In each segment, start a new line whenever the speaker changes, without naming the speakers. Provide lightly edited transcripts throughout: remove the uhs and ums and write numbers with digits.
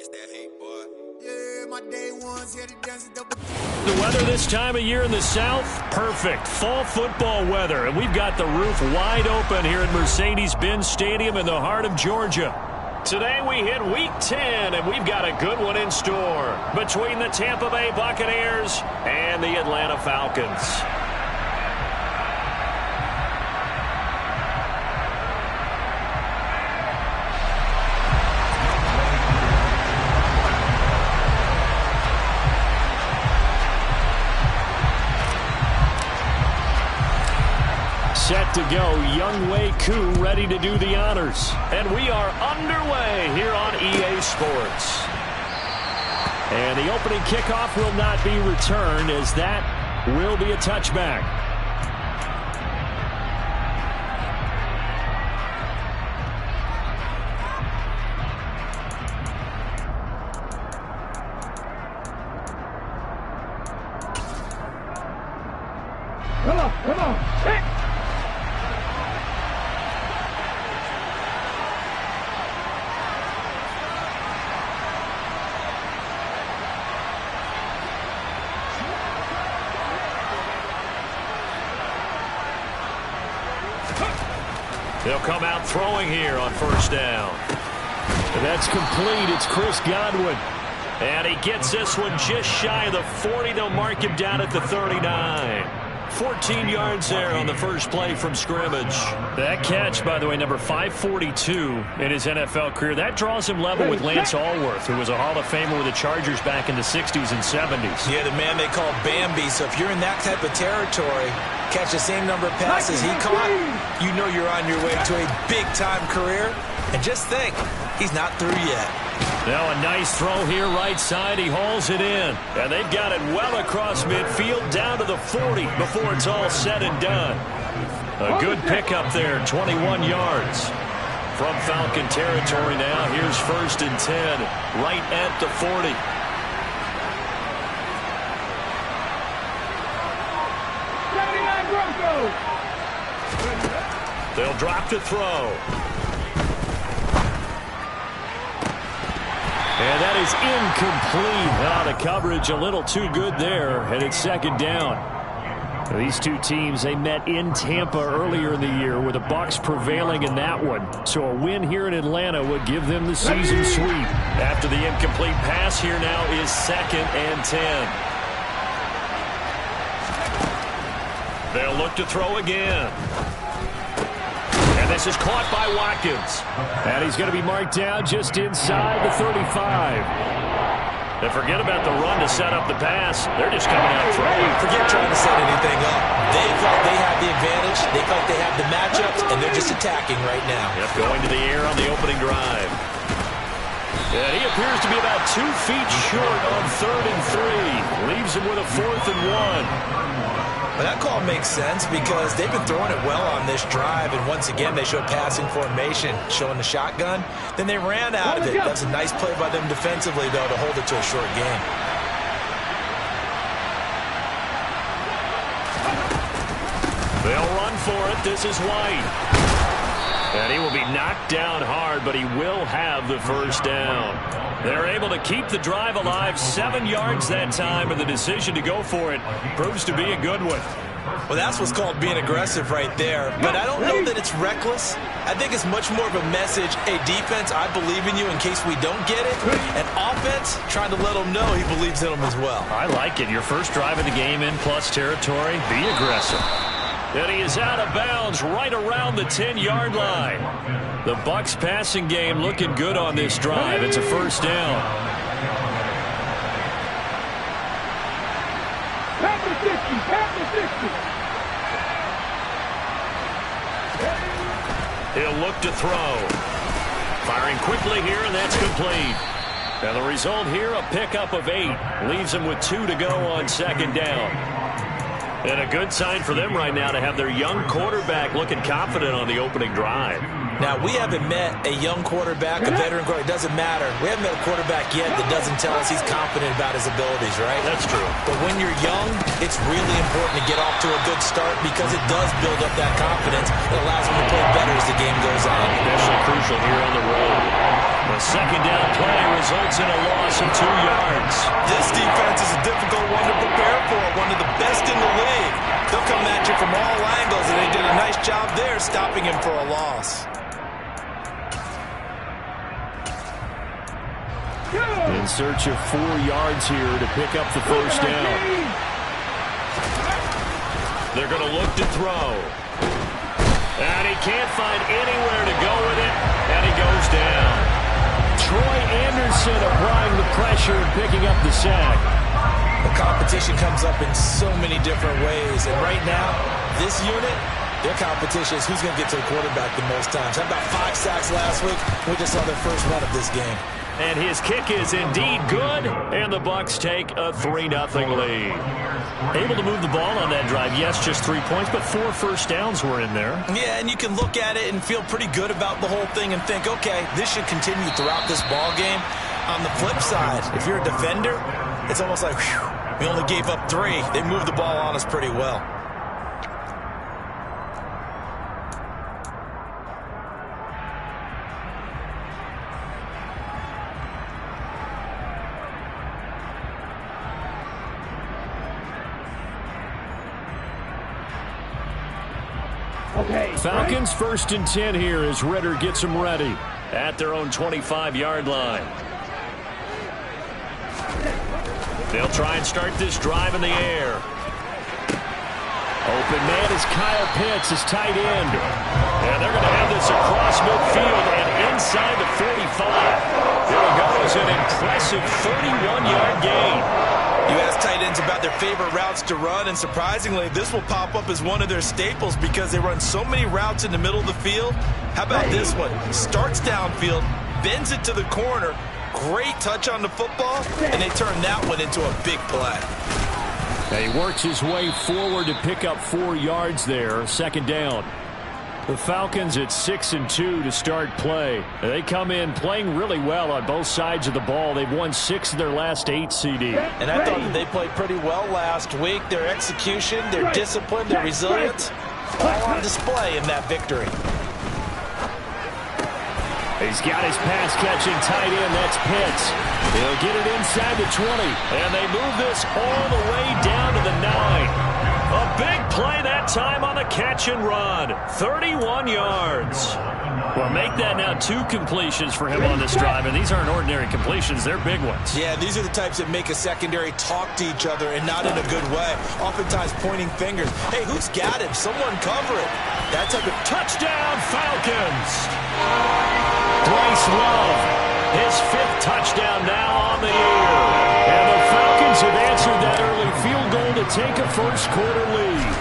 It's that heat, boy. Yeah, my day ones here to dance double.
The weather this time of year in the South, perfect. Fall football weather, and we've got the roof wide open here at Mercedes-Benz Stadium in the heart of Georgia. Today we hit Week 10, and we've got a good one in store between the Tampa Bay Buccaneers and the Atlanta Falcons. Set to go, Younghoe Koo ready to do the honors. And we are underway here on EA Sports. And the opening kickoff will not be returned, as that will be a touchback.
Come on. Hey.
They'll come out throwing here on first down. And that's complete. It's Chris Godwin. And he gets this one just shy of the 40. They'll mark him down at the 39. 14 yards there on the first play from scrimmage. That catch, by the way, number 542 in his NFL career. That draws him level with Lance Allworth, who was a Hall of Famer with the Chargers back in the 60s and 70s.
Yeah, the man they call Bambi. So if you're in that type of territory, catch the same number of passes he caught, you know you're on your way to a big-time career. And just think, he's not through yet.
Now a nice throw here right side. He hauls it in. And they've got it well across midfield down to the 40 before it's all said and done. A good pickup there, 21 yards. From Falcon territory now, here's 1st and 10, right at the 40. They'll drop to throw. And that is incomplete. The coverage a little too good there, and it's 2nd down. These two teams, they met in Tampa earlier in the year, with the Bucs prevailing in that one. So a win here in Atlanta would give them the season sweep. After the incomplete pass, here now is 2nd and 10. They'll look to throw again. And this is caught by Watkins. And he's going to be marked down just inside the 35. And forget about the run to set up the pass. They're just coming out throwing.
Forget trying to set anything up. They felt they had the advantage. They felt they had the matchups, and they're just attacking right now.
Yep, going to the air on the opening drive. And he appears to be about 2 feet short on 3rd and 3. Leaves him with a 4th and 1.
Well, that call makes sense because they've been throwing it well on this drive, and once again they showed passing formation, showing the shotgun. Then they ran out of it. That was a nice play by them defensively, though, to hold it to a short game.
They'll run for it. This is White. And he will be knocked down hard, but he will have the 1st down. They're able to keep the drive alive. 7 yards that time, and the decision to go for it proves to be a good one.
Well, that's what's called being aggressive right there. But I don't know that it's reckless. I think it's much more of a message. Hey, defense, I believe in you in case we don't get it. And offense, trying to let him know he believes in him as well.
I like it. Your first drive of the game in plus territory. Be aggressive. And he is out of bounds right around the 10-yard line. The Bucs passing game looking good on this drive. It's a 1st down.
Pass the 60.
He'll look to throw. Firing quickly here, and that's complete. And the result here, a pickup of 8. Leaves him with 2 to go on 2nd down. And a good sign for them right now to have their young quarterback looking confident on the opening drive.
Now, we haven't met a young quarterback, a veteran quarterback. It doesn't matter. We haven't met a quarterback yet that doesn't tell us he's confident about his abilities, right?
That's true.
But when you're young, it's really important to get off to a good start because it does build up that confidence. It allows him to play better as the game goes on.
Especially crucial here on the road. The 2nd down play results in a loss of 2 yards.
This defense is a difficult one to prepare for, one of the best in the league. They'll come at you from all angles, and they did a nice job there stopping him for a loss.
In search of 4 yards here to pick up the first down. They're going to look to throw. And he can't find anywhere to go with it, and he goes down. Troy Anderson applying the pressure and picking up the sack.
The competition comes up in so many different ways, and right now, this unit, their competition is who's going to get to the quarterback the most times. How about 5 sacks last week? We just saw their first run of this game.
And his kick is indeed good, and the Bucs take a 3-0 lead. Able to move the ball on that drive. Yes, just 3 points, but 4 first downs were in there.
Yeah, and you can look at it and feel pretty good about the whole thing and think, okay, this should continue throughout this ball game. On the flip side, if you're a defender, it's almost like, whew, we only gave up 3. They moved the ball on us pretty well.
Falcons 1st and 10 here as Ridder gets them ready at their own 25-yard line. They'll try and start this drive in the air. Open man is Kyle Pitts, his tight end. And they're going to have this across midfield and inside the 45. It'll go as an impressive 31-yard gain.
You ask tight ends about their favorite routes to run, and surprisingly, this will pop up as one of their staples because they run so many routes in the middle of the field. How about this one? Starts downfield, bends it to the corner, great touch on the football, and they turn that one into a big play.
He works his way forward to pick up 4 yards there, 2nd down. The Falcons at 6-2 to start play. They come in playing really well on both sides of the ball. They've won 6 of their last 8, CD.
And I thought that they played pretty well last week. Their execution, their discipline, their resilience, all on display in that victory.
He's got his pass-catching tight end. That's Pitts. He'll get it inside the 20. And they move this all the way down to the 9. A big play that time on the catch and run. 31 yards. Well, make that now 2 completions for him on this drive. And these aren't ordinary completions. They're big ones.
Yeah, these are the types that make a secondary talk to each other and not in a good way. Oftentimes pointing fingers. Hey, who's got him? Someone cover it. That type of
touchdown, Falcons. Bryce Love, his 5th touchdown now on the year. And the Falcons have answered that early field goal to take a first-quarter lead.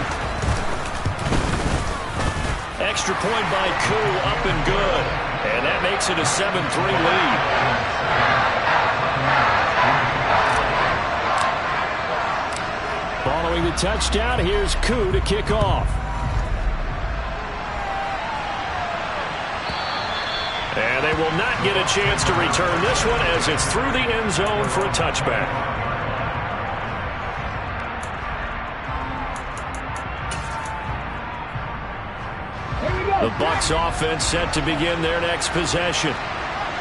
Extra point by Koo, up and good. And that makes it a 7-3 lead. Following the touchdown, here's Koo to kick off. And they will not get a chance to return this one as it's through the end zone for a touchback. The Bucs offense set to begin their next possession.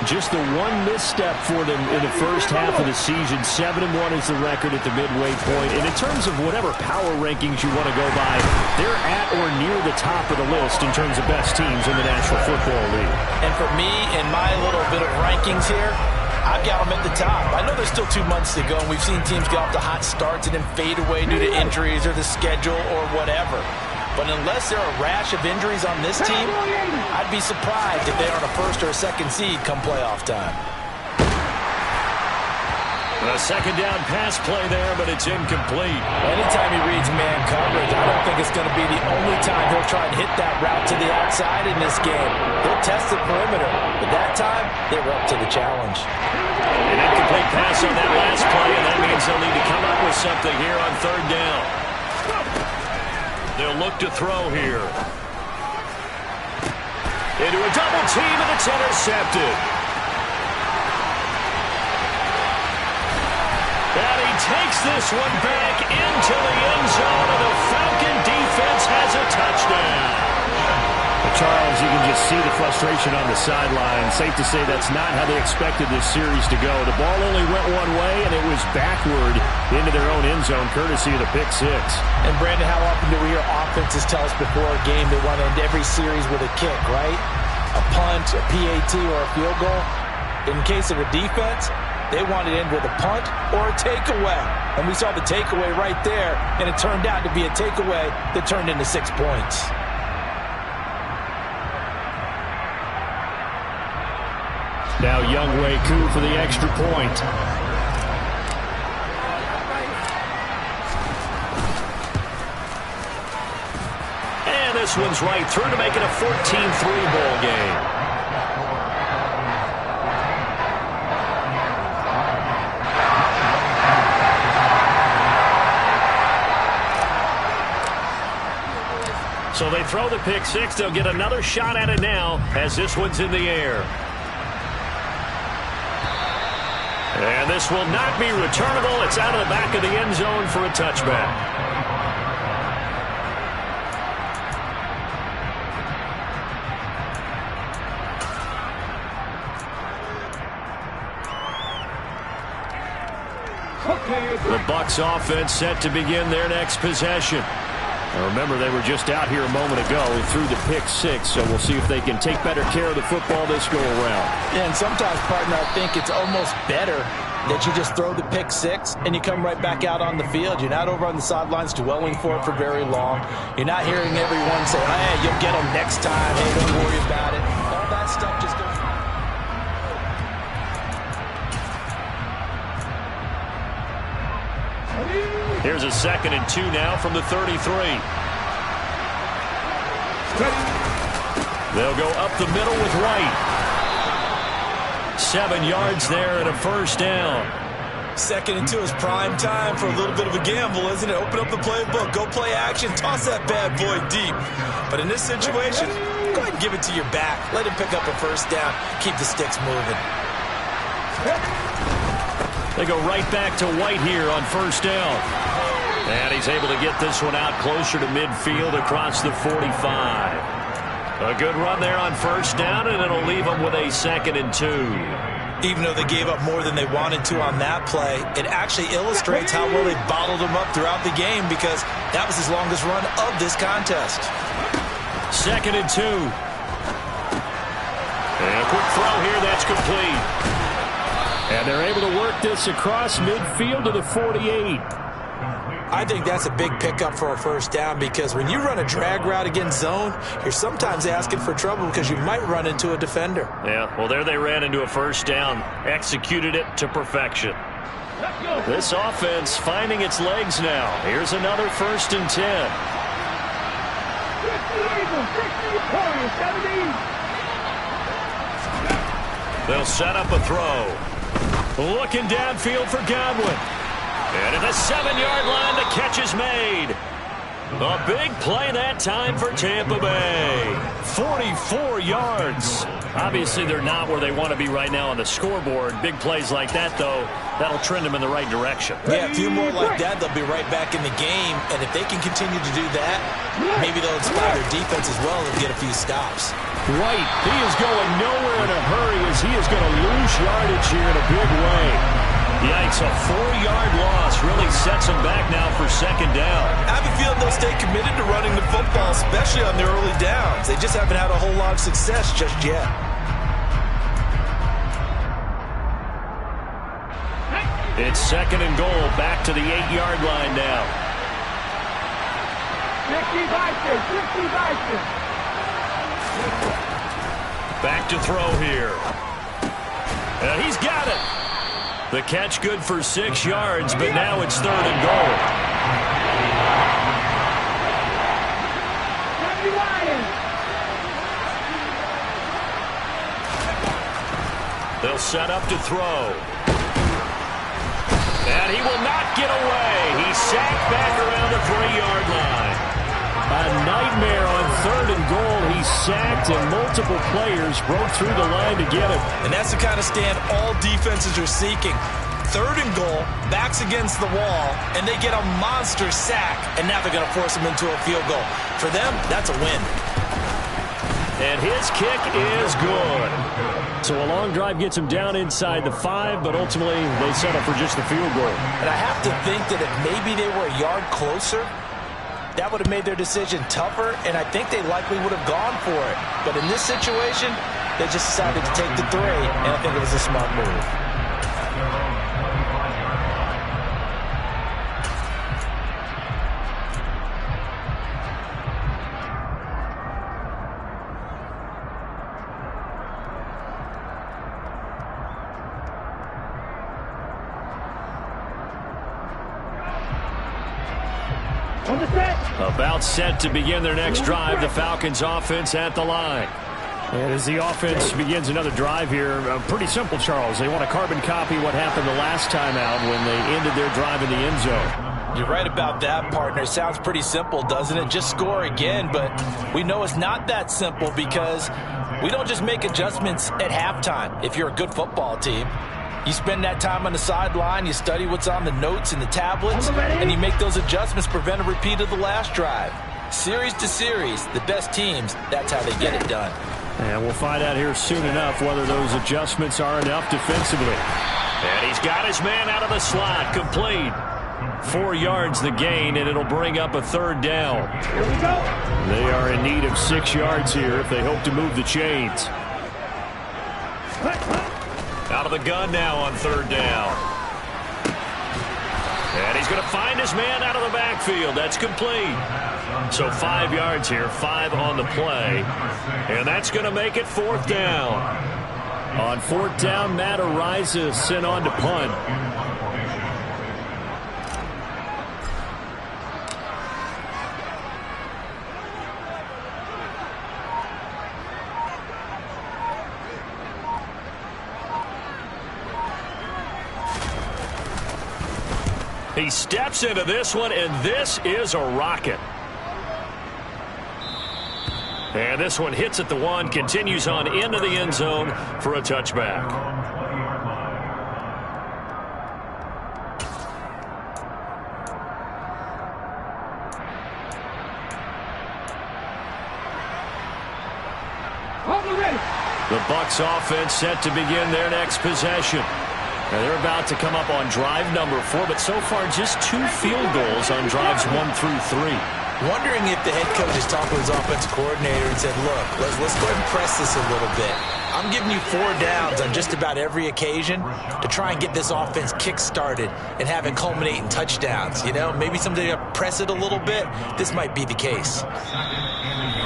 Just the one misstep for them in the first half of the season. 7-1 is the record at the midway point. And in terms of whatever power rankings you want to go by, they're at or near the top of the list in terms of best teams in the National Football League.
And for me, in my little bit of rankings here, I've got them at the top. I know there's still 2 months to go, and we've seen teams get off to hot starts and then fade away due to injuries or the schedule or whatever. But unless there are a rash of injuries on this team, I'd be surprised if they aren't a 1st or a 2nd seed come playoff time.
A 2nd down pass play there, but it's incomplete.
Anytime he reads man coverage, I don't think it's going to be the only time he'll try and hit that route to the outside in this game. He'll test the perimeter, but that time, they were up to the challenge.
An incomplete pass on that last play, and that means they'll need to come up with something here on 3rd down. They'll look to throw here. Into a double team, and it's intercepted. And he takes this one back into the end zone, and the Falcon defense has a touchdown. Charles, you can just see the frustration on the sideline. Safe to say that's not how they expected this series to go. The ball only went one way, and it was backward into their own end zone, courtesy of the pick six.
And, Brandon, how often do we hear offenses tell us before a game they want to end every series with a kick, right? A punt, a PAT, or a field goal. In case of a defense, they want to end with a punt or a takeaway. And we saw the takeaway right there, and it turned out to be a takeaway that turned into 6 points.
Now Younghoe Koo for the extra point. And this one's right through to make it a 14-3 ball game. So they throw the pick six. They'll get another shot at it now as this one's in the air. And this will not be returnable. It's out of the back of the end zone for a touchback. The Bucs offense set to begin their next possession. Now remember, they were just out here a moment ago through the pick six, so we'll see if they can take better care of the football this go around.
Yeah, and sometimes, partner, I think it's almost better that you just throw the pick six and you come right back out on the field. You're not over on the sidelines dwelling for it for very long. You're not hearing everyone say, hey, you'll get them next time. Hey, don't worry about it. All that stuff just goes.
Here's a 2nd and 2 now from the 33. They'll go up the middle with White. 7 yards there and a first down.
2nd and 2 is prime time for a little bit of a gamble, isn't it? Open up the playbook, go play action, toss that bad boy deep. But in this situation, go ahead and give it to your back. Let him pick up a first down. Keep the sticks moving.
They go right back to White here on first down. And he's able to get this one out closer to midfield across the 45. A good run there on first down, and it'll leave them with a 2nd and 2.
Even though they gave up more than they wanted to on that play, it actually illustrates how well they bottled him up throughout the game, because that was his longest run of this contest.
2nd and 2. And a quick throw here, that's complete. And they're able to work this across midfield to the 48.
I think that's a big pickup for a first down, because when you run a drag route against zone, you're sometimes asking for trouble because you might run into a defender.
Yeah, well, there they ran into a first down, executed it to perfection. This offense finding its legs now. Here's another 1st and 10. They'll set up a throw. Looking downfield for Godwin. And at the 7-yard line, the catch is made. A big play that time for Tampa Bay. 44 yards. Obviously, they're not where they want to be right now on the scoreboard. Big plays like that, though, that'll trend them in the right direction.
Yeah, a few more like that, they'll be right back in the game. And if they can continue to do that, maybe they'll inspire their defense as well and get a few stops.
White, he is going nowhere in a hurry as he is going to lose yardage here in a big way. Yikes, a 4-yard loss really sets them back now for 2nd down.
I have a feeling they'll stay committed to running the football, especially on their early downs. They just haven't had a whole lot of success just yet.
It's 2nd and goal, back to the 8-yard line now.
50
Back to throw here. And he's got it. The catch good for 6 yards, but now it's 3rd and goal. They'll set up to throw. And he will not get away. He's sacked back around the 3-yard line. A nightmare on 3rd and goal. He's sacked, and multiple players broke through the line to get him.
And that's the kind of stand all defenses are seeking. 3rd and goal, backs against the wall, and they get a monster sack, and now they're going to force them into a field goal. For them, that's a win.
and his kick is good. So a long drive gets him down inside the 5, but ultimately they settle for just the field goal.
And I have to think that if maybe they were a yard closer, that would have made their decision tougher, and I think they likely would have gone for it. But in this situation, they just decided to take the 3, and I think it was a smart move.
About set to begin their next drive, the Falcons offense at the line. And as the offense begins another drive here, pretty simple, Charles. They want to carbon copy what happened the last time out when they ended their drive in the end zone.
You're right about that, partner. Sounds pretty simple, doesn't it? Just score again, but we know it's not that simple because we don't just make adjustments at halftime if you're a good football team. You spend that time on the sideline, you study what's on the notes and the tablets, and you make those adjustments, prevent a repeat of the last drive. Series to series, the best teams, that's how they get it done.
And we'll find out here soon enough whether those adjustments are enough defensively. And he's got his man out of the slot, complete. 4 yards the gain, and it'll bring up a 3rd down.
Here we go.
They are in need of 6 yards here if they hope to move the chains. Out of the gun now on 3rd down. And he's going to find his man out of the backfield. That's complete. So 5 yards here, 5 on the play. And that's going to make it 4th down. On 4th down, Matt Araiza sent on to punt. He steps into this one, and this is a rocket. And this one hits at the 1, continues on into the end zone for a touchback. The Bucs offense set to begin their next possession. Now they're about to come up on drive number 4, but so far just 2 field goals on drives 1 through 3.
Wondering if the head coach is talking to his offensive coordinator and said, look, let's go ahead and press this a little bit. I'm giving you 4 downs on just about every occasion to try and get this offense kick-started and have it culminate in touchdowns. You know, maybe someday press it a little bit. This might be the case.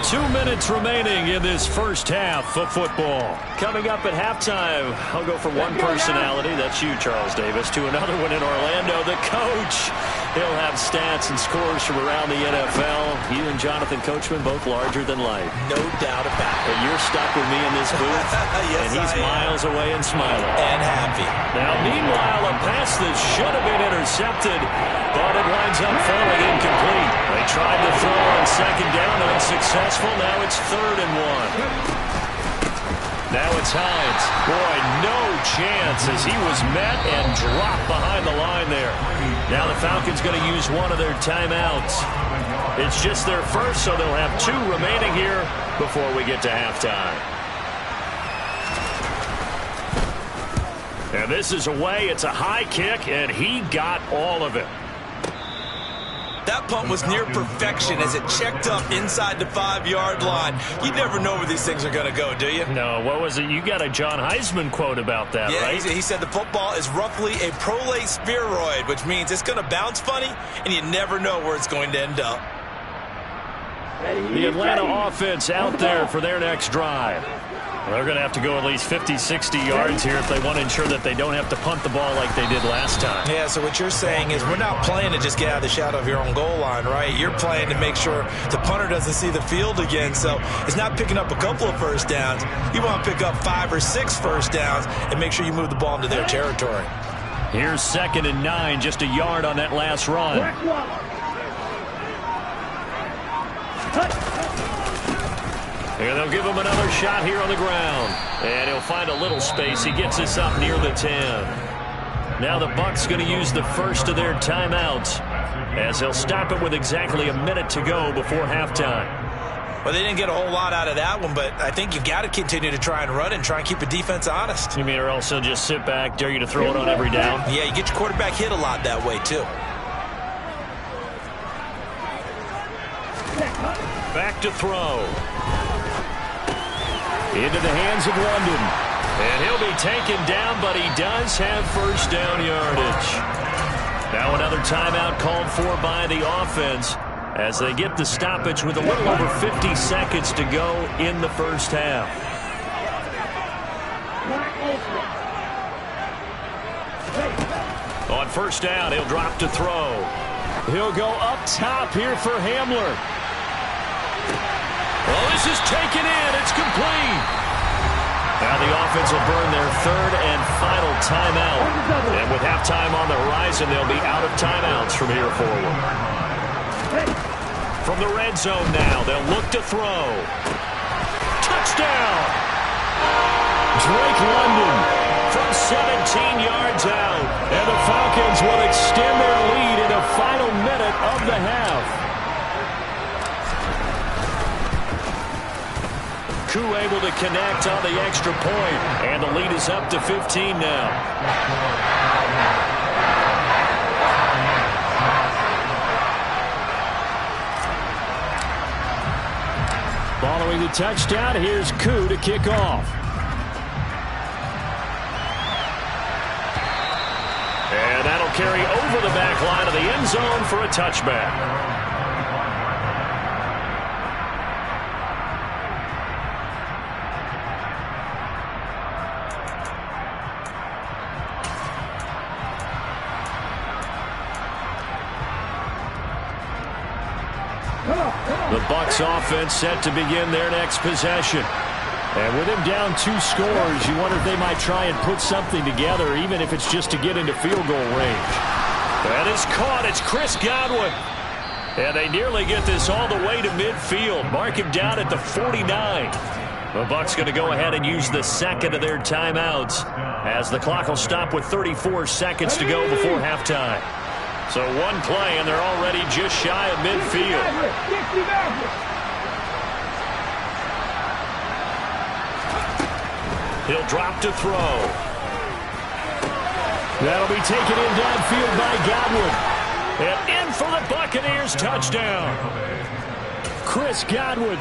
2 minutes remaining in this first half of football. Coming up at halftime, I'll go from one personality, that's you, Charles Davis, to another one in Orlando, the coach. He'll have stats and scores from around the NFL. You and Jonathan Coachman, both larger than life.
No doubt about it.
And you're stuck with me in this booth,
yes,
and he's miles away and smiling.
And happy.
Now, meanwhile, a pass that should have been intercepted, but it winds up falling incomplete. They tried to throw on 2nd down, unsuccessful. Now it's 3rd and 1. Now it's Hines. Boy, no chance as he was met and dropped behind the line there. Now the Falcons going to use one of their timeouts. It's just their first, so they'll have 2 remaining here before we get to halftime. And this is away. It's a high kick, and he got all of it.
That punt was near perfection as it checked up inside the 5-yard line. You never know where these things are going to go, do you?
No, what was it? You got a John Heisman quote about that, right?
Yeah, he said the football is roughly a prolate spheroid, which means it's going to bounce funny, and you never know where it's going to end up.
The Atlanta offense out there for their next drive. Well, they're going to have to go at least 50, 60 yards here if they want to ensure that they don't have to punt the ball like they did last time.
Yeah, so what you're saying is we're not playing to just get out of the shadow of your own goal line, right? You're playing to make sure the punter doesn't see the field again. So it's not picking up a couple of first downs. You want to pick up 5 or 6 first downs and make sure you move the ball into their territory.
Here's 2nd and 9, just a yard on that last run. And they'll give him another shot here on the ground. And he'll find a little space. He gets this up near the 10. Now the Bucs going to use the first of their timeouts as they'll stop it with exactly a minute to go before halftime.
Well, they didn't get a whole lot out of that one, but I think you've got to continue to try and run and try and keep the defense honest.
You mean or also just sit back, dare you to throw it on every down?
Yeah, you get your quarterback hit a lot that way, too.
Back to throw. Into the hands of London. And he'll be taken down, but he does have first down yardage. Now another timeout called for by the offense as they get the stoppage with a little over 50 seconds to go in the first half. On first down, he'll drop to throw. He'll go up top here for Hamler. Well, this is taken in. It's complete. Now the offense will burn their third and final timeout. And with halftime on the horizon, they'll be out of timeouts from here forward. From the red zone now, they'll look to throw. Touchdown! Drake London from 17 yards out. And the Falcons will extend their lead in the final minute of the half. Koo able to connect on the extra point, and the lead is up to 15 now. Following the touchdown, here's Koo to kick off. And that'll carry over the back line of the end zone for a touchback. The Bucs offense set to begin their next possession. And with him down 2 scores, you wonder if they might try and put something together, even if it's just to get into field goal range. That is caught. It's Chris Godwin. And they nearly get this all the way to midfield. Mark him down at the 49. The Bucs going to go ahead and use the second of their timeouts as the clock will stop with 34 seconds to go before halftime. So one play, and they're already just shy of midfield. He'll drop to throw. That'll be taken in downfield by Godwin. And in for the Buccaneers touchdown. Chris Godwin,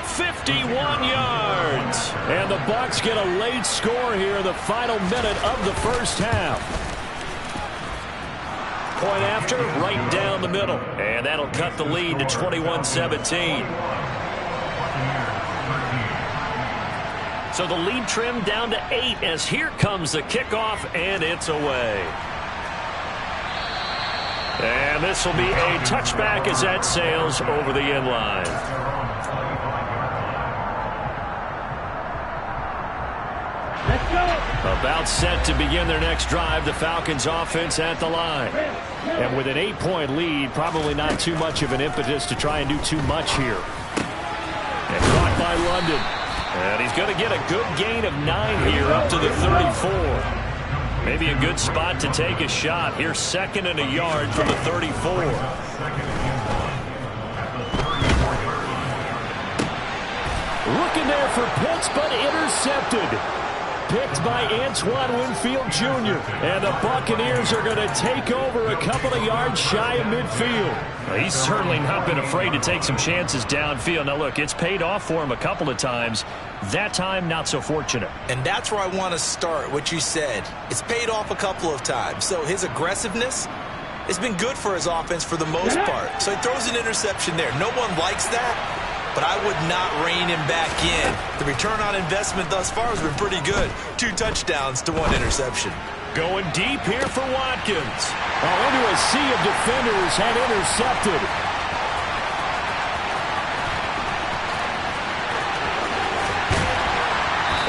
51 yards. And the Bucs get a late score here in the final minute of the first half. Point after, right down the middle. And that'll cut the lead to 21-17. So the lead trimmed down to 8 as here comes the kickoff, and it's away. And this will be a touchback as that sails over the end line.
Let's go.
About set to begin their next drive, the Falcons offense at the line. And with an 8-point lead, probably not too much of an impetus to try and do too much here. And caught by London. And he's going to get a good gain of 9 here up to the 34. Maybe a good spot to take a shot. Here's 2nd and a yard from the 34. Looking there for Pitts, but intercepted. Picked by Antoine Winfield Jr. And the Buccaneers are going to take over a couple of yards shy of midfield.
Well, he's certainly not been afraid to take some chances downfield. Now, look, it's paid off for him a couple of times. That time, not so fortunate.
And that's where I want to start, what you said. It's paid off a couple of times. So his aggressiveness has been good for his offense for the most part. So he throws an interception there. No one likes that. But I would not rein him back in. The return on investment thus far has been pretty good. 2 touchdowns to 1 interception.
Going deep here for Watkins. Oh, into a sea of defenders and intercepted.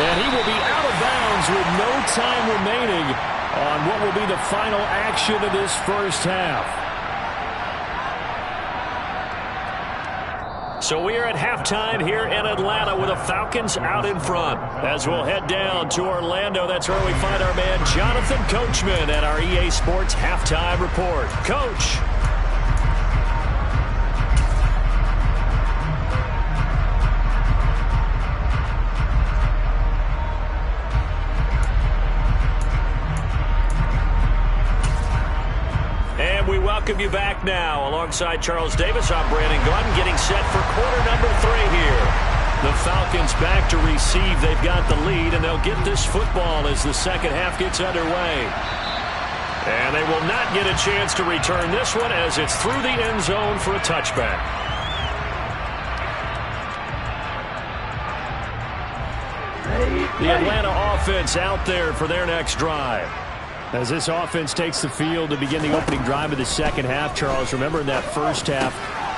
And he will be out of bounds with no time remaining on what will be the final action of this first half. So we are at halftime here in Atlanta with the Falcons out in front. As we'll head down to Orlando, that's where we find our man Jonathan Coachman at our EA Sports Halftime Report. Coach. welcome you back now. Alongside Charles Davis, I'm Brandon Gaudin, getting set for quarter number 3 here. The Falcons back to receive. They've got the lead, and they'll get this football as the second half gets underway. And they will not get a chance to return this one as it's through the end zone for a touchback. The Atlanta offense out there for their next drive. As this offense takes the field to begin the opening drive of the second half, Charles, remember in that first half,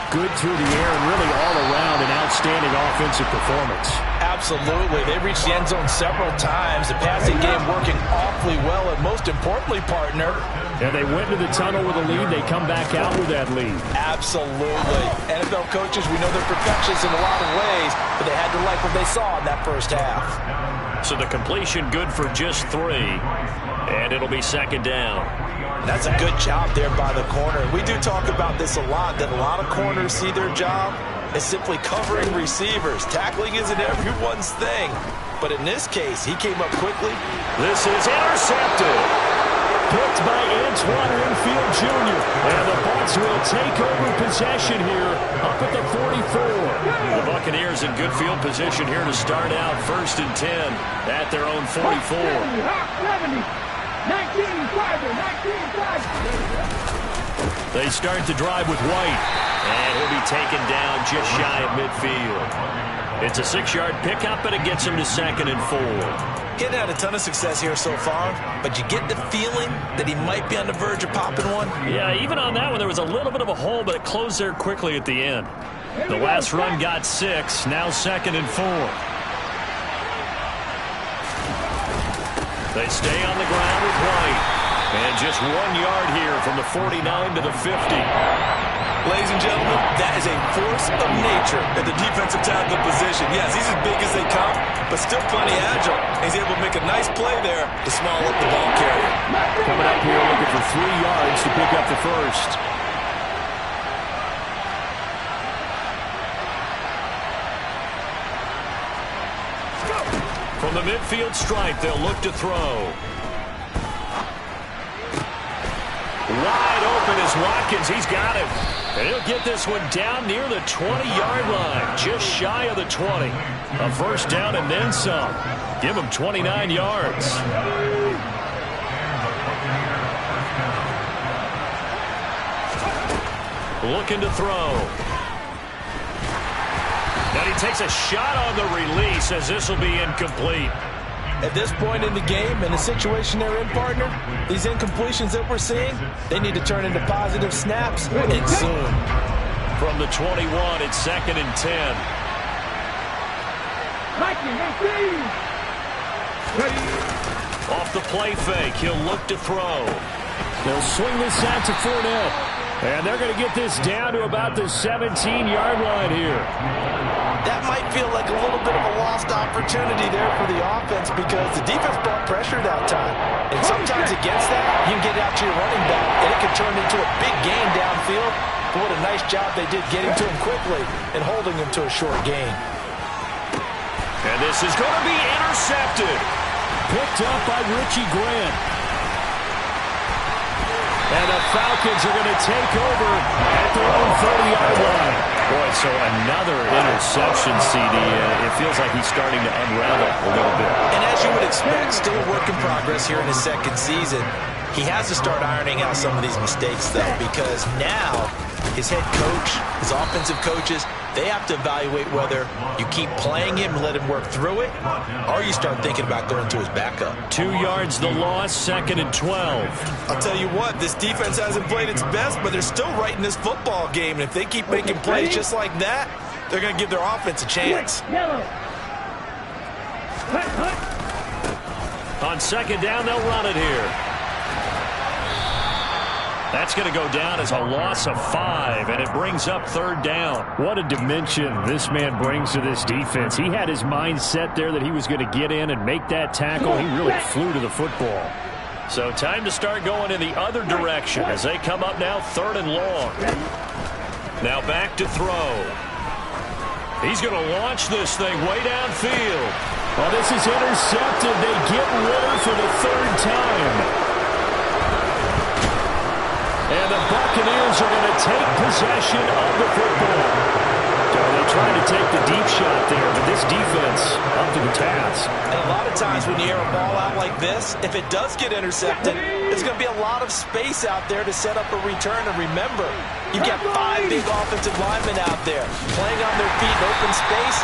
good through the air and really all around an outstanding offensive performance.
Absolutely. They reached the end zone several times. The passing game working awfully well, and most importantly, partner.
And they went to the tunnel with a lead. They come back out with that lead.
Absolutely. NFL coaches, we know they're perfectionists in a lot of ways, but they had to like what they saw in that first half.
So the completion good for just 3, and it'll be second down.
That's a good job there by the corner. We do talk about this a lot, that a lot of corners see their job as simply covering receivers. Tackling isn't everyone's thing. But in this case, he came up quickly.
This is intercepted. Picked by Antoine Winfield Jr. And the Bucs will take over possession here up at the 44. The Buccaneers in good field position here to start out 1st and 10 at their own 44.
19-5.
They start the drive with White, and he'll be taken down just shy of midfield. It's a 6-yard pickup, and it gets him to 2nd and 4.
Getting had a ton of success here so far, but you get the feeling that he might be on the verge of popping one.
Yeah, even on that one, there was a little bit of a hole, but it closed there quickly at the end. The last run got 6, now 2nd and 4. They stay on the ground with White. And just 1 yard here from the 49 to the 50.
Ladies and gentlemen, that is a force of nature at the defensive tackle position. Yes, he's as big as they come, but still plenty agile. He's able to make a nice play there to small up the ball carrier.
Coming up here looking for 3 yards to pick up the first. From the midfield stripe, they'll look to throw. Wide open is Watkins. He's got him. And he'll get this one down near the 20-yard line, just shy of the 20. A first down and then some. Give him 29 yards. Looking to throw. And he takes a shot on the release as this will be incomplete.
At this point in the game, in the situation they're in, partner, these incompletions that we're seeing, they need to turn into positive snaps, and soon.
From the 21, it's 2nd and 10. Off the play fake, he'll look to throw. They'll swing this out to Fournette. And they're going to get this down to about the 17-yard line here.
That might feel like a little bit of a lost opportunity there for the offense because the defense brought pressure that time. And sometimes against that, you can get out to your running back, and it can turn into a big gain downfield. But what a nice job they did getting to him quickly and holding him to a short gain.
And this is going to be intercepted. Picked up by Richie Grant. And the Falcons are going to take over at their own 30-yard line. Boy, so another interception, CD. It feels like he's starting to unravel a little bit.
And as you would expect, still a work in progress here in his second season. He has to start ironing out some of these mistakes, though, because now his head coach, his offensive coaches, they have to evaluate whether you keep playing him and let him work through it, or you start thinking about going to his backup.
2 yards the loss, 2nd and 12.
I'll tell you what, this defense hasn't played its best, but they're still right in this football game. And if they keep making plays just like that, they're going to give their offense a chance.
On 2nd down, they'll run it here. That's going to go down as a loss of 5, and it brings up 3rd down. What a dimension this man brings to this defense. He had his mind set there that he was going to get in and make that tackle. He really flew to the football. So time to start going in the other direction as they come up now 3rd and long. Now back to throw. He's going to launch this thing way downfield. Well, this is intercepted. They get Ritter for the 3rd time. And the Buccaneers Eagles are going to take possession of the football. So they tried to take the deep shot there, but this defense up to the task.
And a lot of times when you air a ball out like this, if it does get intercepted, there's going to be a lot of space out there to set up a return. And remember, you've got 5 big offensive linemen out there playing on their feet in open space.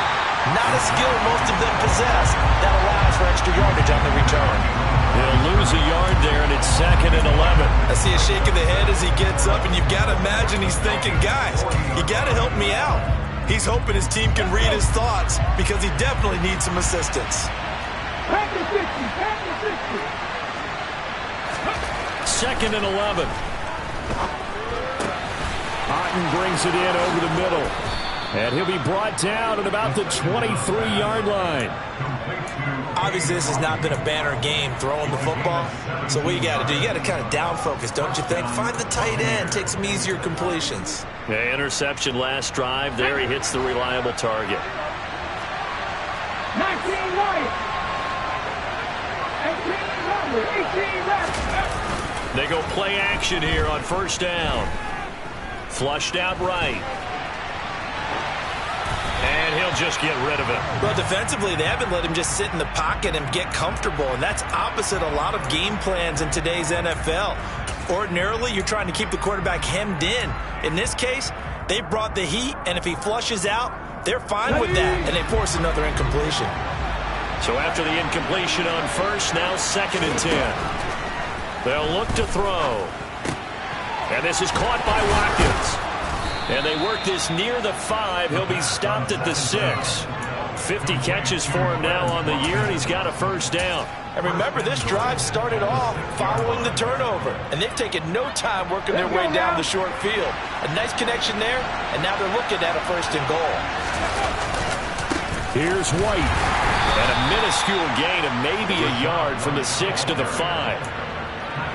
Not a skill most of them possess. That allows for extra yardage on the return.
He'll lose a yard there, and it's 2nd and 11.
I see a shake of the head as he gets up, and you've got to imagine he's thinking, guys, you got to help me out. He's hoping his team can read his thoughts because he definitely needs some assistance.
2nd and 11. Otten brings it in over the middle. And he'll be brought down at about the 23-yard line.
Obviously, this has not been a banner game throwing the football. So what you got to do, you got to kind of down focus, don't you think? Find the tight end, take some easier completions.
Yeah, interception last drive. There he hits the reliable target.
19 right. 18 left.
They go play action here on 1st down. Flushed out right. And he'll just get rid of it.
Well, defensively, they haven't let him just sit in the pocket and get comfortable, and that's opposite a lot of game plans in today's NFL. Ordinarily, you're trying to keep the quarterback hemmed in. In this case, they brought the heat, and if he flushes out, they're fine with that, and they force another incompletion.
So after the incompletion on 1st, now 2nd and 10. They'll look to throw. And this is caught by Watkins. And they work this near the 5. He'll be stopped at the 6. 50 catches for him now on the year, and he's got a 1st down.
And remember, this drive started off following the turnover, and they've taken no time working their way down the short field. A nice connection there, and now they're looking at a 1st and goal.
Here's White. And a minuscule gain of maybe a yard from the 6 to the 5.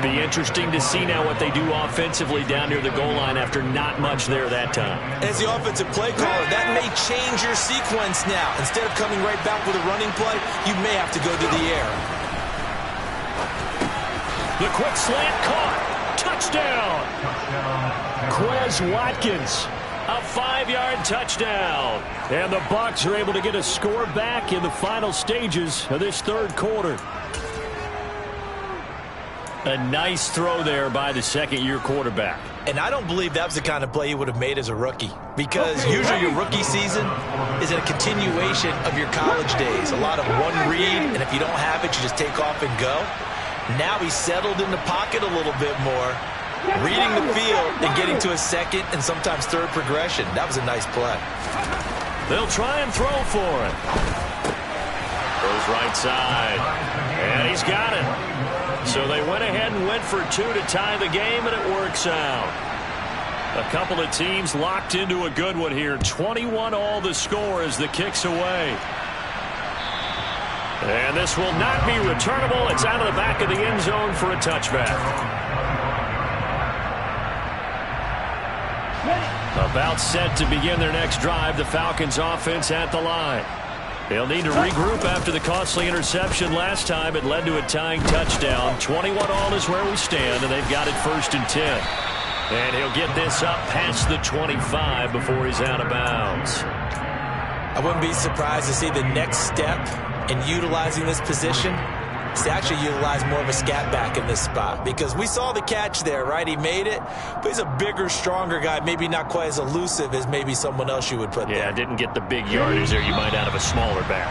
Be interesting to see now what they do offensively down near the goal line after not much there that time.
As the offensive play caller, that may change your sequence now. Instead of coming right back with a running play, you may have to go to the air.
The quick slant caught. Touchdown. Quez Watkins. A 5-yard touchdown. And the Bucs are able to get a score back in the final stages of this 3rd quarter. A nice throw there by the 2nd-year quarterback.
And I don't believe that was the kind of play he would have made as a rookie. Because usually your rookie season is a continuation of your college days. A lot of one read, and if you don't have it, you just take off and go. Now he's settled in the pocket a little bit more, reading the field and getting to a 2nd and sometimes 3rd progression. That was a nice play.
They'll try and throw for it. Goes right side. And he's got it. So they went ahead and went for 2 to tie the game, and it works out. A couple of teams locked into a good one here. 21-all the score as the kick's away. And this will not be returnable. It's out of the back of the end zone for a touchback. About set to begin their next drive. The Falcons offense at the line. They'll need to regroup after the costly interception last time. It led to a tying touchdown. 21-all is where we stand, and they've got it 1st and 10. And he'll get this up past the 25 before he's out of bounds.
I wouldn't be surprised to see the next step in utilizing this position is to actually utilize more of a scat back in this spot. Because we saw the catch there, right? He made it, but he's a bigger, stronger guy, maybe not quite as elusive as maybe someone else you would put there.
Yeah, didn't get the big yardage there you might out of a smaller back.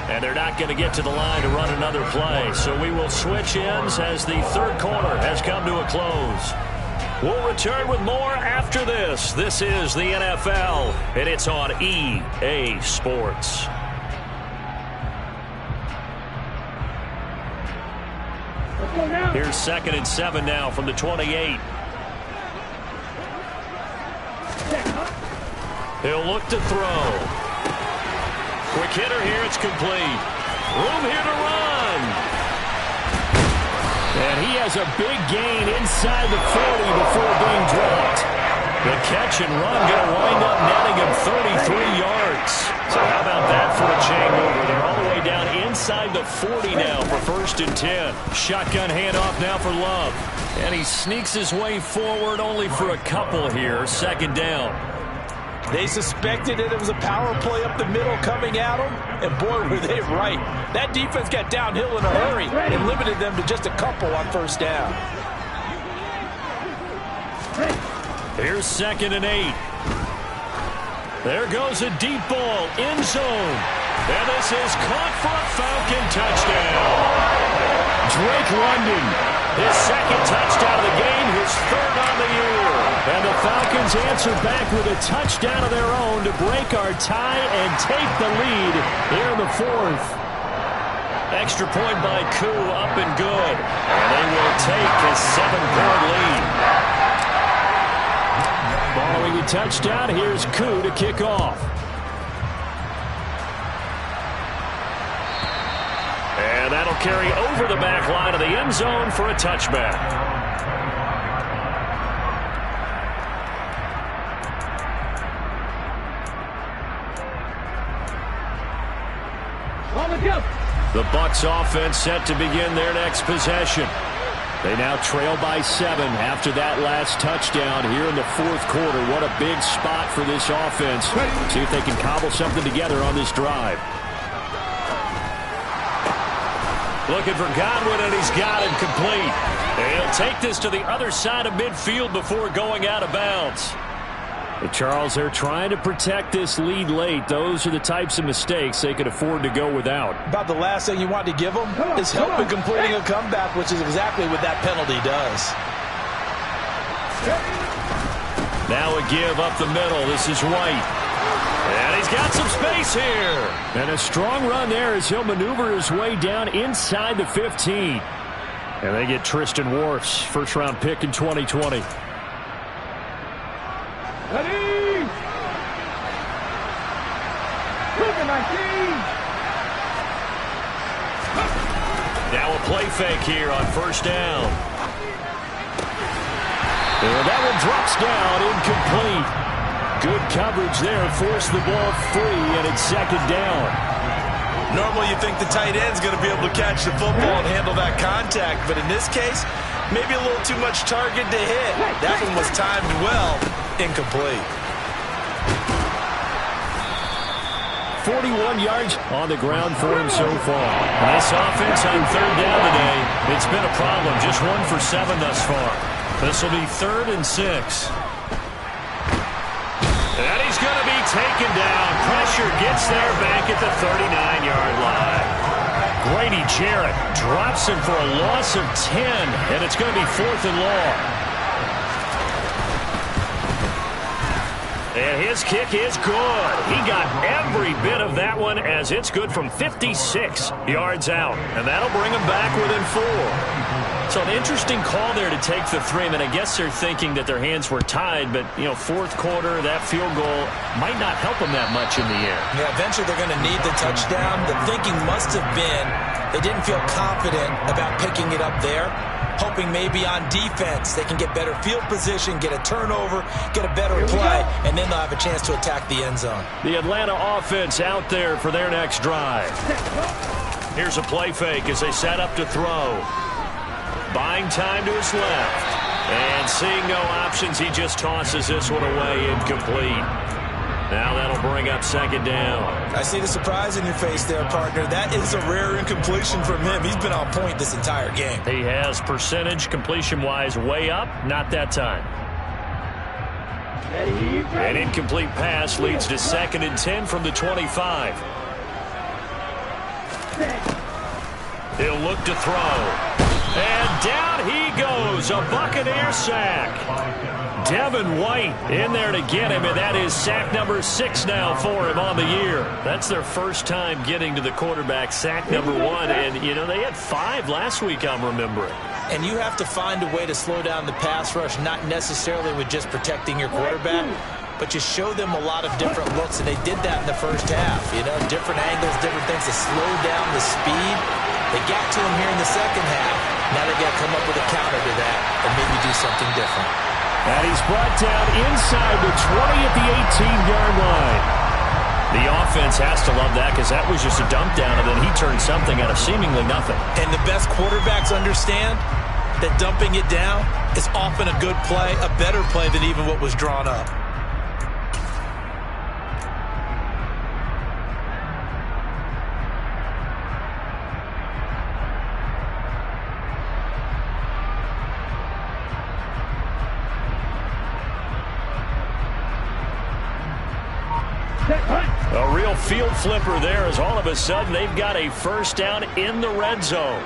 And they're not going to get to the line to run another play. So we will switch ends as the 3rd quarter has come to a close. We'll return with more after this. This is the NFL, and it's on EA Sports. Here's 2nd and 7 now from the 28. He'll look to throw. Quick hitter here, it's complete. Room here to run. And he has a big gain inside the 40 before being dropped. The catch and run going to wind up netting him 33 yards. So how about that for a chain mover? They're all the way down inside the 40 now for 1st and 10. Shotgun handoff now for Love. And he sneaks his way forward only for a couple here. 2nd down.
They suspected that it was a power play up the middle coming at them, and boy, were they right. That defense got downhill in a hurry and limited them to just a couple on 1st down.
Here's 2nd and 8. There goes a deep ball, end zone. And this is caught for a Falcon touchdown. Drake London, his 2nd touchdown of the game, his 3rd on the year. And the Falcons answer back with a touchdown of their own to break our tie and take the lead here in the 4th. Extra point by Koo, up and good. And they will take a 7-point lead. Following the touchdown, here's Koo to kick off. And that'll carry over the back line of the end zone for a touchback. The Bucs offense set to begin their next possession. They now trail by 7 after that last touchdown here in the 4th quarter. What a big spot for this offense. See if they can cobble something together on this drive. Looking for Godwin, and he's got him complete. And he'll take this to the other side of midfield before going out of bounds. But Charles, they're trying to protect this lead late. Those are the types of mistakes they could afford to go without.
About the last thing you want to give them is help in completing a comeback, which is exactly what that penalty does.
Now a give up the middle. This is White. And he's got some space here. And a strong run there as he'll maneuver his way down inside the 15. And they get Tristan Wirfs, 1st-round pick in 2020.
Ready!
Now a play fake here on 1st down. And that one drops down, incomplete. Good coverage there, forced the ball free, and it's 2nd down.
Normally you think the tight end's going to be able to catch the football and handle that contact, but in this case, maybe a little too much target to hit. That one was timed well. Incomplete.
41 yards on the ground for him so far. Nice offense on 3rd down today. It's been a problem. Just 1 for 7 thus far. This will be 3rd and 6. And he's going to be taken down. Pressure gets there back at the 39-yard line. Grady Jarrett drops him for a loss of 10, and it's going to be 4th and long. And his kick is good. He got every bit of that one as it's good from 56 yards out. And that'll bring him back within 4. So an interesting call there to take the 3. I mean, I guess they're thinking that their hands were tied, but, 4th quarter, that field goal might not help them that much in the air.
Yeah, eventually they're going to need the touchdown. The thinking must have been they didn't feel confident about picking it up there, hoping maybe on defense they can get better field position, get a turnover, get a better play, and then they'll have a chance to attack the end zone.
The Atlanta offense out there for their next drive. Here's a play fake as they set up to throw. Buying time to his left. And seeing no options, he just tosses this one away, incomplete. Now that'll bring up 2nd down.
I see the surprise in your face there, partner. That is a rare incompletion from him. He's been on point this entire game.
He has percentage completion-wise way up, not that time. An incomplete pass leads to 2nd and 10 from the 25. He'll look to throw. And down he goes, a Buccaneer sack. Devin White in there to get him, and that is sack number 6 now for him on the year. That's their first time getting to the quarterback, sack number 1. And, they had 5 last week, I'm remembering.
And you have to find a way to slow down the pass rush, not necessarily with just protecting your quarterback, but you show them a lot of different looks, and they did that in the first half. Different angles, different things to slow down the speed. They got to him here in the second half. Now they got to come up with a counter to that and maybe do something different.
And he's brought down inside the 20 at the 18-yard line. The offense has to love that because that was just a dump down, and then he turned something out of seemingly nothing.
And the best quarterbacks understand that dumping it down is often a good play, a better play than even what was drawn up.
A real field flipper there as all of a sudden they've got a first down in the red zone.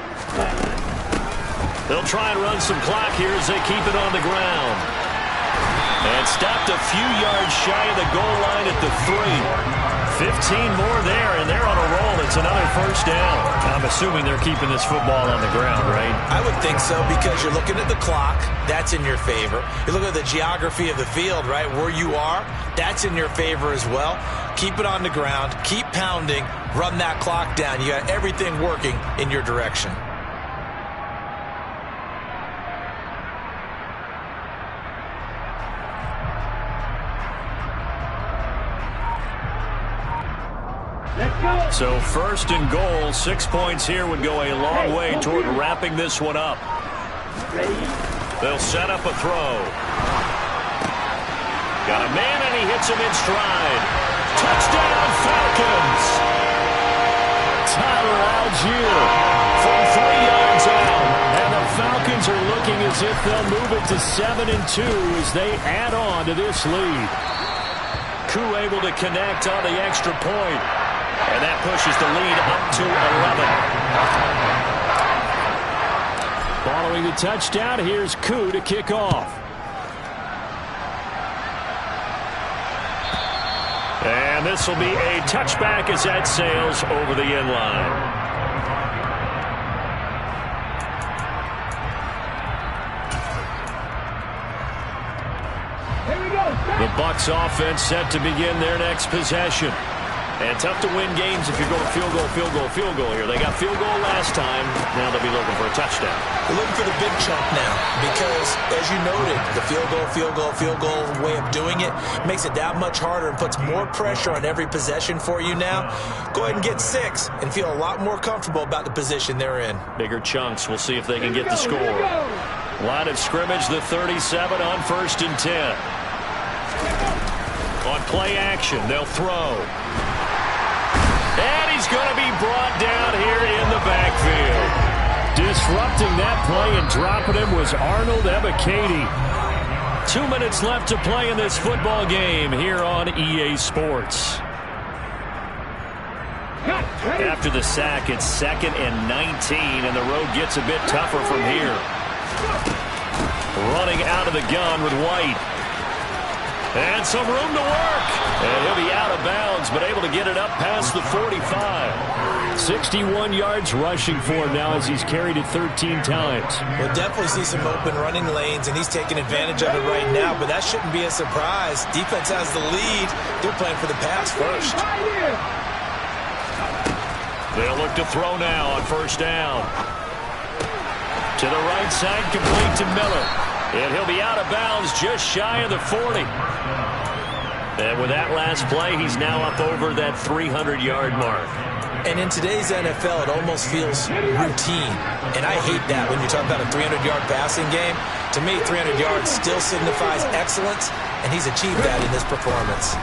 They'll try and run some clock here as they keep it on the ground. And stopped a few yards shy of the goal line at the 3. 15 more there, and they're on a roll. It's another first down. I'm assuming they're keeping this football on the ground, right?
I would think so because you're looking at the clock. That's in your favor. You look at the geography of the field, right, where you are. That's in your favor as well. Keep it on the ground. Keep pounding. Run that clock down. You got everything working in your direction.
So first and goal, 6 points here would go a long way toward wrapping this one up. They'll set up a throw. Got a man and he hits him in stride. Touchdown Falcons! Tyler Algier from 3 yards out. And the Falcons are looking as if they'll move it to 7-2 as they add on to this lead. Koo able to connect on the extra point. And that pushes the lead up to 11. Following the touchdown, here's Koo to kick off. And this will be a touchback as that sails over the end line. The Bucs offense set to begin their next possession. And tough to win games if you're going field goal, field goal, field goal here. They got field goal last time. Now they'll be looking for a touchdown.
They're looking for the big chunk now because, as you noted, the field goal way of doing it makes it that much harder and puts more pressure on every possession for you now. Go ahead and get 6 and feel a lot more comfortable about the position they're in.
Bigger chunks. We'll see if they can get the score. Line of scrimmage, the 37 on 1st and 10. On play action, they'll throw. And he's going to be brought down here in the backfield. Disrupting that play and dropping him was Arnold Ebiketie. 2 minutes left to play in this football game here on EA Sports. After the sack, it's 2nd and 19, and the road gets a bit tougher from here. Running out of the gun with White. And some room to work. And he'll be out of bounds, but able to get it up past the 45. 61 yards rushing for him now as he's carried it 13 times.
We'll definitely see some open running lanes, and he's taking advantage of it right now, but that shouldn't be a surprise. Defense has the lead. They're playing for the pass first.
They'll look to throw now on 1st down. To the right side, complete to Miller. And he'll be out of bounds just shy of the 40. And with that last play, he's now up over that 300-yard mark.
And in today's NFL, it almost feels routine. And I hate that when you talk about a 300-yard passing game. To me, 300 yards still signifies excellence, and he's achieved that in this performance.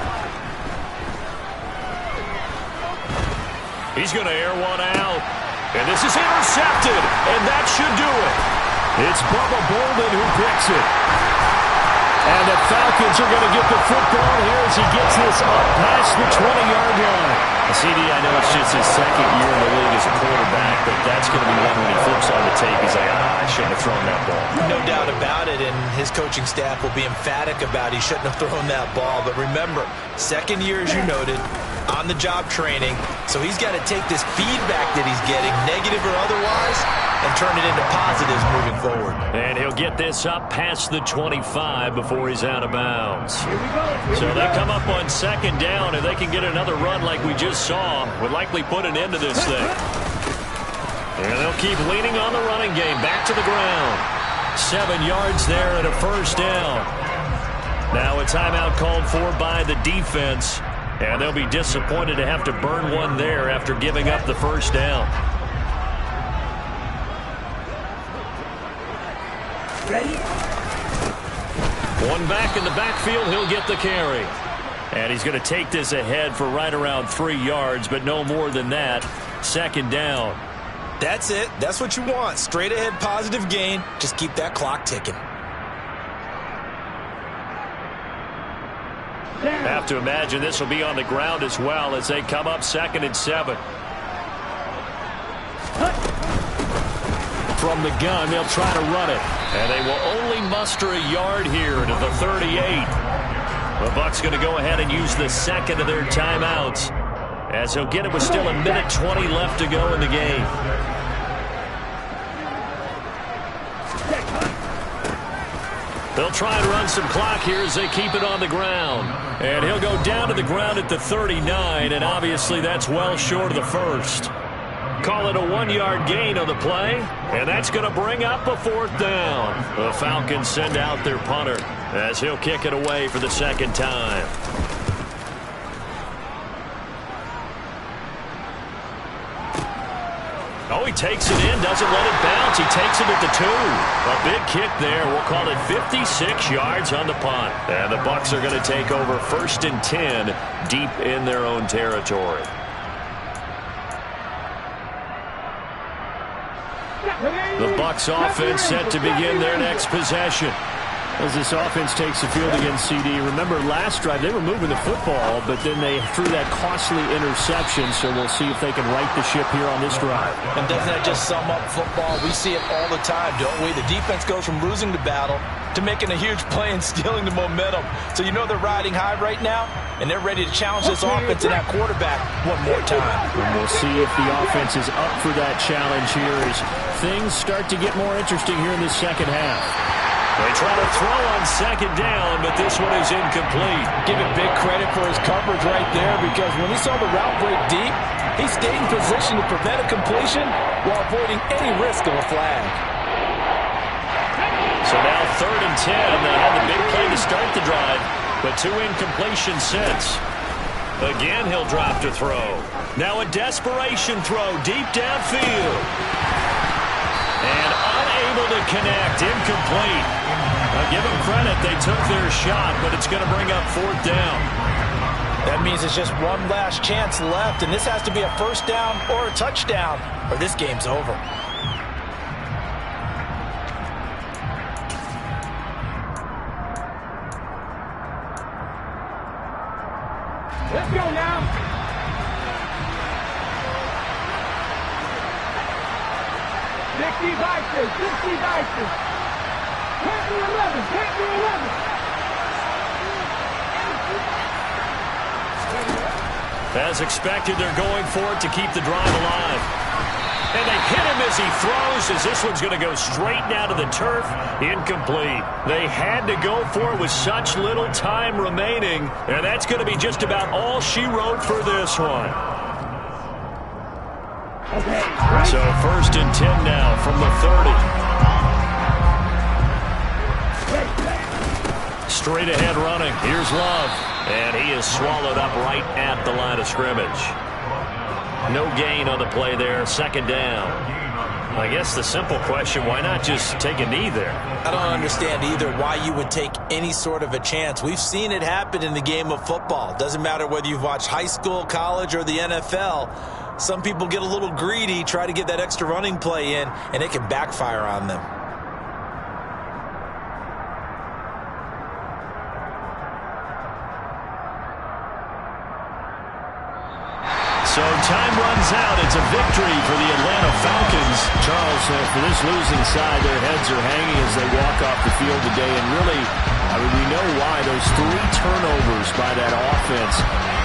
He's going to air one out. And this is intercepted, and that should do it. It's Bubba Bolden who picks it. And the Falcons are going to get the football here as he gets this up past the 20-yard line. CD, I know it's just his 2nd year in the league as a quarterback, but that's going to be one when he flips on the tape. He's like, I shouldn't have thrown that ball.
No doubt about it, and his coaching staff will be emphatic about he shouldn't have thrown that ball. But remember, 2nd year, as you noted, on-the-job training. So he's got to take this feedback that he's getting, negative or otherwise, and turn it into positives moving forward.
And he'll get this up past the 25 before he's out of bounds. So they come up on 2nd down, and they can get another run like we just saw. Would likely put an end to this thing. And they'll keep leaning on the running game. Back to the ground. 7 yards there and a 1st down.
Now a timeout called for by the defense, and they'll be disappointed to have to burn one there after giving up the first down.
Ready?
One back in the backfield, he'll get the carry. And he's going to take this ahead for right around 3 yards, but no more than that. Second down.
That's it. That's what you want. Straight ahead positive gain. Just keep that clock ticking.
Have to imagine this will be on the ground as well as they come up 2nd and 7. From the gun, they'll try to run it. And they will only muster a yard here to the 38. The Bucs going to go ahead and use the second of their timeouts, as he'll get it with still 1:20 left to go in the game. They'll try and run some clock here as they keep it on the ground. And he'll go down to the ground at the 39, and obviously that's well short of the first. Call it a 1-yard gain on the play, and that's going to bring up a 4th down. The Falcons send out their punter as he'll kick it away for the second time. Oh, he takes it in, doesn't let it bounce. He takes it at the 2. A big kick there. We'll call it 56 yards on the punt. And the Bucs are going to take over 1st and 10 deep in their own territory. The Bucs offense set to begin their next possession.
As this offense takes the field against CD, remember last drive they were moving the football, but then they threw that costly interception, so we'll see if they can right the ship here on this drive.
And doesn't that just sum up football? We see it all the time, don't we? The defense goes from losing the battle to making a huge play and stealing the momentum. So you know they're riding high right now, and they're ready to challenge this offense and that quarterback one more time.
And we'll see if the offense is up for that challenge here as things start to get more interesting here in this second half.
They try to throw on 2nd down, but this one is incomplete.
Give it big credit for his coverage right there, because when he saw the route break deep, he stayed in position to prevent a completion while avoiding any risk of a flag.
So now 3rd and 10. They had the big play to start the drive, but 2 incompletions since. Again, he'll drop to throw. Now a desperation throw deep downfield. And unable to connect, incomplete. Now give them credit, they took their shot, but it's going to bring up 4th down.
That means it's just one last chance left, and this has to be a 1st down or a touchdown, or this game's over.
Let's go now. Sixty Vices. Can't do 11.
As expected, they're going for it to keep the drive alive. And they hit him as he throws, as this one's going to go straight down to the turf. Incomplete. They had to go for it with such little time remaining, and that's going to be just about all she wrote for this one. So 1st and 10 now from the 30. Straight ahead running. Here's Love. And he is swallowed up right at the line of scrimmage. No gain on the play there. 2nd down. I guess the simple question, why not just take a knee there?
I don't understand either why you would take any sort of a chance. We've seen it happen in the game of football. Doesn't matter whether you've watched high school, college, or the NFL. Some people get a little greedy, try to get that extra running play in, and it can backfire on them.
So time runs out. It's a victory for the Atlanta Falcons.
Charles, for this losing side, their heads are hanging as they walk off the field today. And really, I mean, we know why. Those 3 turnovers by that offense,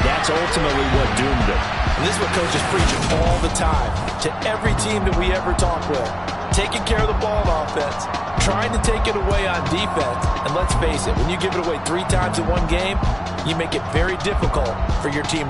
that's ultimately what doomed them.
And this is what coaches preach all the time to every team that we ever talk with. Taking care of the ball on offense, trying to take it away on defense. And let's face it, when you give it away 3 times in one game, you make it very difficult for your team to get